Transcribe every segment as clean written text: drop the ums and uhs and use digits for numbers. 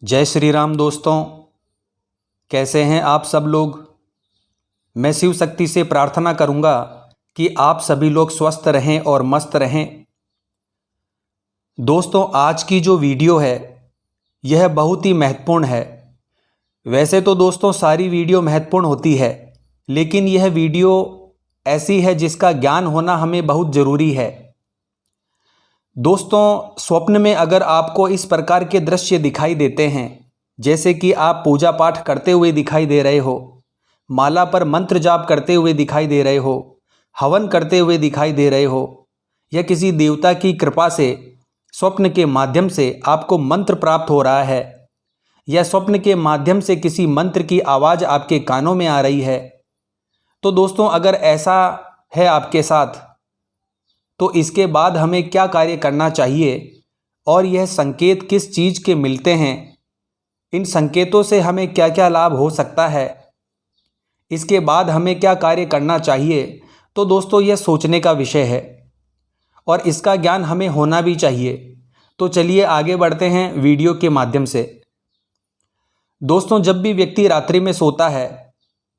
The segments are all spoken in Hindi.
जय श्री राम दोस्तों, कैसे हैं आप सब लोग। मैं शिव शक्ति से प्रार्थना करूंगा कि आप सभी लोग स्वस्थ रहें और मस्त रहें। दोस्तों, आज की जो वीडियो है यह बहुत ही महत्वपूर्ण है। वैसे तो दोस्तों सारी वीडियो महत्वपूर्ण होती है, लेकिन यह वीडियो ऐसी है जिसका ज्ञान होना हमें बहुत ज़रूरी है। दोस्तों, स्वप्न में अगर आपको इस प्रकार के दृश्य दिखाई देते हैं, जैसे कि आप पूजा पाठ करते हुए दिखाई दे रहे हो, माला पर मंत्र जाप करते हुए दिखाई दे रहे हो, हवन करते हुए दिखाई दे रहे हो, या किसी देवता की कृपा से स्वप्न के माध्यम से आपको मंत्र प्राप्त हो रहा है, या स्वप्न के माध्यम से किसी मंत्र की आवाज़ आपके कानों में आ रही है, तो दोस्तों अगर ऐसा है आपके साथ, तो इसके बाद हमें क्या कार्य करना चाहिए और यह संकेत किस चीज़ के मिलते हैं, इन संकेतों से हमें क्या क्या लाभ हो सकता है, इसके बाद हमें क्या कार्य करना चाहिए, तो दोस्तों यह सोचने का विषय है और इसका ज्ञान हमें होना भी चाहिए। तो चलिए आगे बढ़ते हैं वीडियो के माध्यम से। दोस्तों, जब भी व्यक्ति रात्रि में सोता है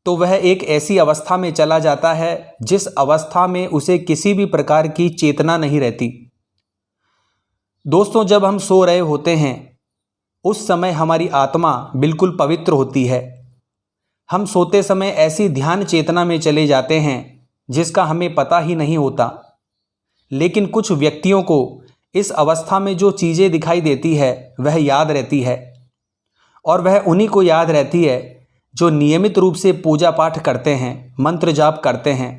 तो वह एक ऐसी अवस्था में चला जाता है जिस अवस्था में उसे किसी भी प्रकार की चेतना नहीं रहती। दोस्तों, जब हम सो रहे होते हैं उस समय हमारी आत्मा बिल्कुल पवित्र होती है। हम सोते समय ऐसी ध्यान चेतना में चले जाते हैं जिसका हमें पता ही नहीं होता। लेकिन कुछ व्यक्तियों को इस अवस्था में जो चीज़ें दिखाई देती है वह याद रहती है, और वह उन्हीं को याद रहती है जो नियमित रूप से पूजा पाठ करते हैं, मंत्र जाप करते हैं।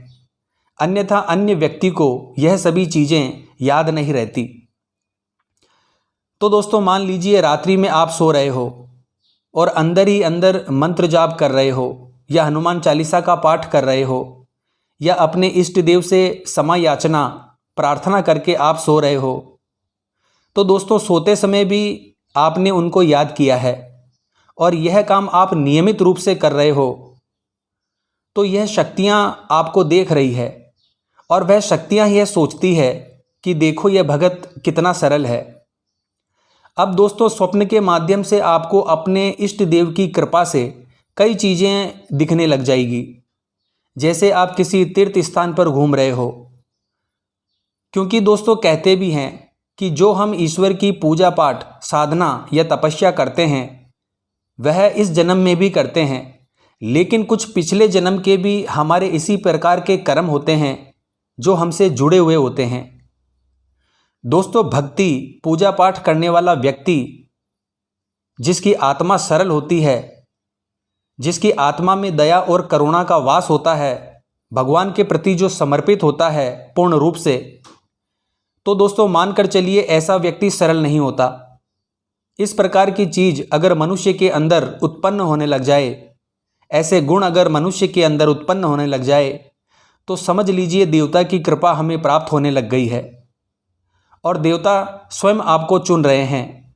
अन्यथा अन्य व्यक्ति को यह सभी चीज़ें याद नहीं रहती। तो दोस्तों, मान लीजिए रात्रि में आप सो रहे हो और अंदर ही अंदर मंत्र जाप कर रहे हो, या हनुमान चालीसा का पाठ कर रहे हो, या अपने इष्ट देव से क्षमा याचना प्रार्थना करके आप सो रहे हो। तो दोस्तों, सोते समय भी आपने उनको याद किया है और यह काम आप नियमित रूप से कर रहे हो, तो यह शक्तियाँ आपको देख रही है और वह शक्तियाँ यह सोचती है कि देखो यह भगत कितना सरल है। अब दोस्तों, स्वप्न के माध्यम से आपको अपने इष्ट देव की कृपा से कई चीज़ें दिखने लग जाएगी। जैसे आप किसी तीर्थ स्थान पर घूम रहे हो, क्योंकि दोस्तों कहते भी हैं कि जो हम ईश्वर की पूजा पाठ साधना या तपस्या करते हैं वह इस जन्म में भी करते हैं, लेकिन कुछ पिछले जन्म के भी हमारे इसी प्रकार के कर्म होते हैं जो हमसे जुड़े हुए होते हैं। दोस्तों, भक्ति पूजा पाठ करने वाला व्यक्ति जिसकी आत्मा सरल होती है, जिसकी आत्मा में दया और करुणा का वास होता है, भगवान के प्रति जो समर्पित होता है पूर्ण रूप से, तो दोस्तों मानकर चलिए ऐसा व्यक्ति सरल नहीं होता। इस प्रकार की चीज़ अगर मनुष्य के अंदर उत्पन्न होने लग जाए, ऐसे गुण अगर मनुष्य के अंदर उत्पन्न होने लग जाए, तो समझ लीजिए देवता की कृपा हमें प्राप्त होने लग गई है और देवता स्वयं आपको चुन रहे हैं।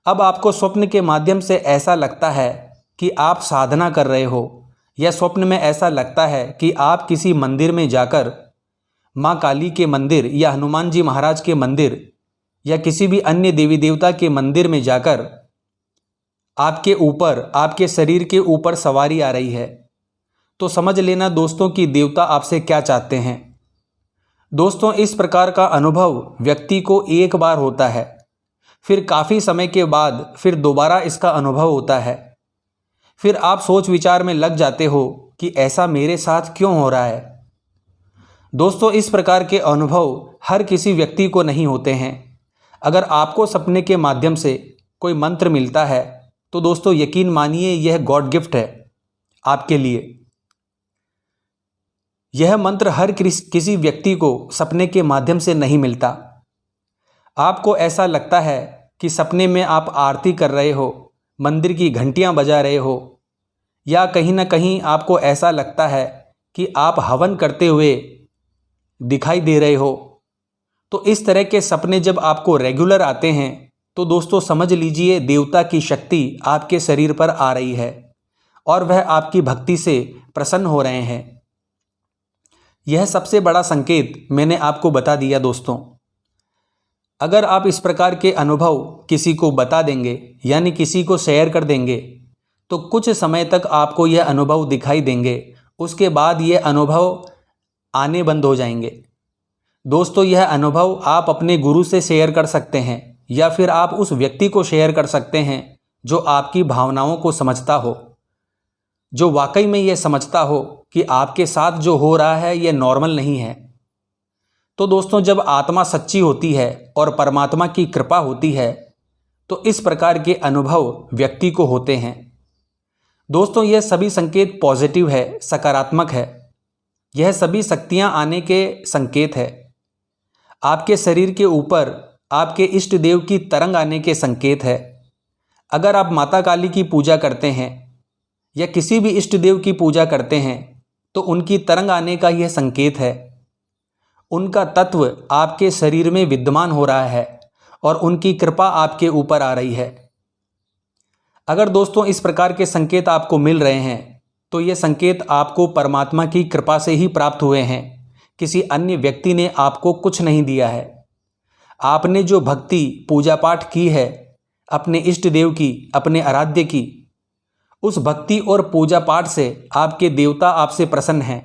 अब आपको स्वप्न के माध्यम से ऐसा लगता है कि आप साधना कर रहे हो, या स्वप्न में ऐसा लगता है कि आप किसी मंदिर में जाकर माँ काली के मंदिर या हनुमान जी महाराज के मंदिर या किसी भी अन्य देवी देवता के मंदिर में जाकर आपके ऊपर, आपके शरीर के ऊपर सवारी आ रही है, तो समझ लेना दोस्तों कि देवता आपसे क्या चाहते हैं। दोस्तों, इस प्रकार का अनुभव व्यक्ति को एक बार होता है, फिर काफ़ी समय के बाद फिर दोबारा इसका अनुभव होता है। फिर आप सोच विचार में लग जाते हो कि ऐसा मेरे साथ क्यों हो रहा है। दोस्तों, इस प्रकार के अनुभव हर किसी व्यक्ति को नहीं होते हैं। अगर आपको सपने के माध्यम से कोई मंत्र मिलता है तो दोस्तों यकीन मानिए यह गॉड गिफ्ट है आपके लिए। यह मंत्र हर किसी व्यक्ति को सपने के माध्यम से नहीं मिलता। आपको ऐसा लगता है कि सपने में आप आरती कर रहे हो, मंदिर की घंटियां बजा रहे हो, या कहीं ना कहीं आपको ऐसा लगता है कि आप हवन करते हुए दिखाई दे रहे हो। तो इस तरह के सपने जब आपको रेगुलर आते हैं तो दोस्तों समझ लीजिए देवता की शक्ति आपके शरीर पर आ रही है और वह आपकी भक्ति से प्रसन्न हो रहे हैं। यह सबसे बड़ा संकेत मैंने आपको बता दिया दोस्तों। अगर आप इस प्रकार के अनुभव किसी को बता देंगे यानी किसी को शेयर कर देंगे तो कुछ समय तक आपको यह अनुभव दिखाई देंगे, उसके बाद यह अनुभव आने बंद हो जाएंगे। दोस्तों, यह अनुभव आप अपने गुरु से शेयर कर सकते हैं या फिर आप उस व्यक्ति को शेयर कर सकते हैं जो आपकी भावनाओं को समझता हो, जो वाकई में यह समझता हो कि आपके साथ जो हो रहा है यह नॉर्मल नहीं है। तो दोस्तों, जब आत्मा सच्ची होती है और परमात्मा की कृपा होती है तो इस प्रकार के अनुभव व्यक्ति को होते हैं। दोस्तों, यह सभी संकेत पॉजिटिव है, सकारात्मक है। यह सभी शक्तियां आने के संकेत है। आपके शरीर के ऊपर आपके इष्ट देव की तरंग आने के संकेत है। अगर आप माता काली की पूजा करते हैं या किसी भी इष्ट देव की पूजा करते हैं तो उनकी तरंग आने का यह संकेत है। उनका तत्व आपके शरीर में विद्यमान हो रहा है और उनकी कृपा आपके ऊपर आ रही है। अगर दोस्तों इस प्रकार के संकेत आपको मिल रहे हैं तो ये संकेत आपको परमात्मा की कृपा से ही प्राप्त हुए हैं। किसी अन्य व्यक्ति ने आपको कुछ नहीं दिया है। आपने जो भक्ति पूजा पाठ की है अपने इष्ट देव की, अपने आराध्य की, उस भक्ति और पूजा पाठ से आपके देवता आपसे प्रसन्न हैं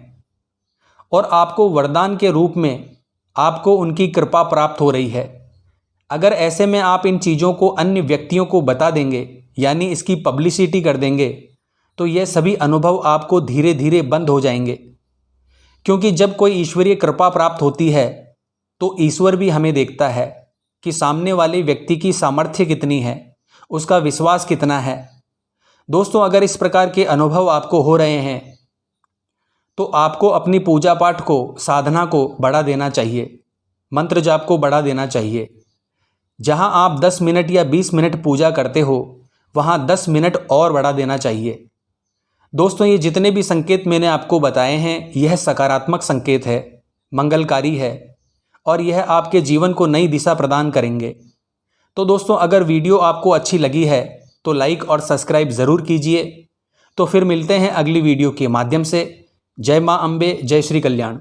और आपको वरदान के रूप में आपको उनकी कृपा प्राप्त हो रही है। अगर ऐसे में आप इन चीज़ों को अन्य व्यक्तियों को बता देंगे यानी इसकी पब्लिसिटी कर देंगे तो यह सभी अनुभव आपको धीरे धीरे बंद हो जाएंगे। क्योंकि जब कोई ईश्वरीय कृपा प्राप्त होती है तो ईश्वर भी हमें देखता है कि सामने वाले व्यक्ति की सामर्थ्य कितनी है, उसका विश्वास कितना है। दोस्तों, अगर इस प्रकार के अनुभव आपको हो रहे हैं तो आपको अपनी पूजा पाठ को, साधना को बढ़ा देना चाहिए, मंत्र जाप को बढ़ा देना चाहिए। जहां आप 10 मिनट या 20 मिनट पूजा करते हो वहां 10 मिनट और बढ़ा देना चाहिए। दोस्तों, ये जितने भी संकेत मैंने आपको बताए हैं यह सकारात्मक संकेत है, मंगलकारी है और यह आपके जीवन को नई दिशा प्रदान करेंगे। तो दोस्तों, अगर वीडियो आपको अच्छी लगी है तो लाइक और सब्सक्राइब ज़रूर कीजिए। तो फिर मिलते हैं अगली वीडियो के माध्यम से। जय मां अम्बे, जय श्री कल्याण।